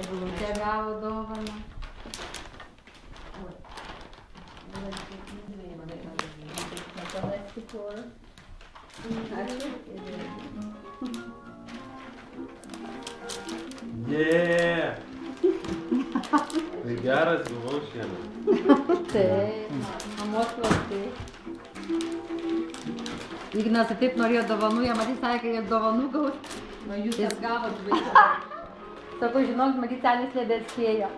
Eglutė gavo dovaną. Yeah! Tai geras buvau šiemet. Taip, mamos klastai. Ignas taip norėjo dovanų, jie matys sakė, kad dovanų gaus. Nu, jūs atgavot vaiką. Sako, žinok, matyt, senis nebespėjo.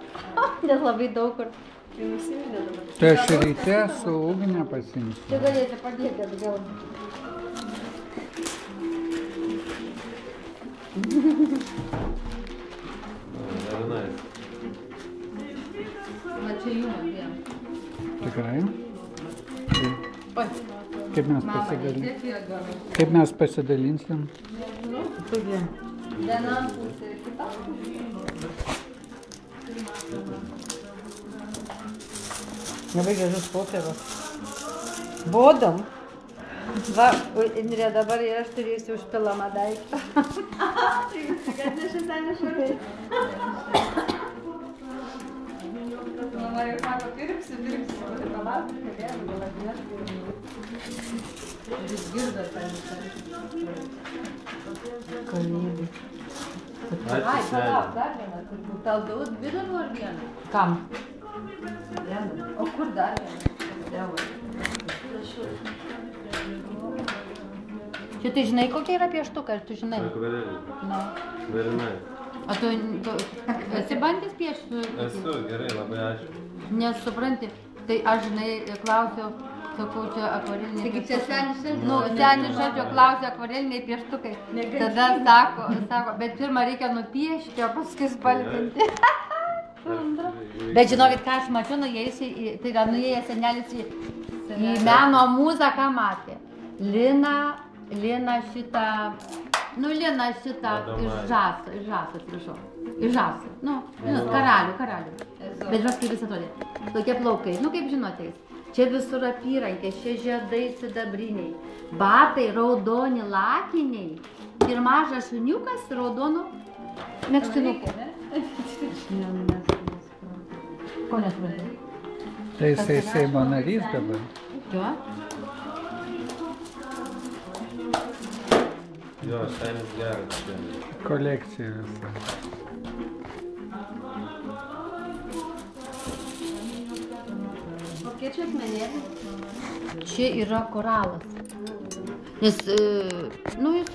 Nes labai daug kur. Tai nusiminė dabar. Tai aš ryte su Ugne pasimsiu. Čia galėsi padėti atgal. Very nice. Na, čia jum abiem. Tikrai? Oi, Kaip mes pasidalinsim? Viena pusė ir kita. labai gražus popierius. Bodom. Va, Indrė, dabar ir aš turėsiu užpilamą daiktą. Tai kad nešis šartai. Mama jau sako, pirksiu, palauk, kalėdų, gal atnešti. Jūs girdat tą visą. Kalėdų. Ai, palauk, dar vieną. Tau daug bidalų ar vieną? Kam? Vieną. O kur dar vieną? Čia tu žinai, kokia yra pieštuka, ar tu žinai? Akvarelė. Na. Very nice. O tu esi bandęs piešti? Esu, gerai, labai ačiū. Nes supranti, tai aš žinai klausiau, sakau, čia akvareliniai Taigi čia senis šaltis. Nu, senis šalčio klausia akvareliniai pieštukai. Tada sako, bet pirmą reikia nupiešti, o paskui spalvinti. Bet žinokit, ką aš mačiau, tai yra nuėjęs senelis į meno mūzą, ką matė. Lina šitą iš žąsą, atsiprašau. Iš žąsą, karalių. Bet žinot, kaip jis atrodė. Tokie plaukai, kaip žinote jis. Čia visur apyrankės, čia žiedai sidabriniai, batai raudoni lakiniai ir mažas šuniukas raudonų megztinukų. Ko nesuprantu? Tai jisai Seimo narys dabar. Jo? Jo, senis geras. Kolekcija visa. Kokie čia akmenėliai? Čia yra koralas. Nes, jis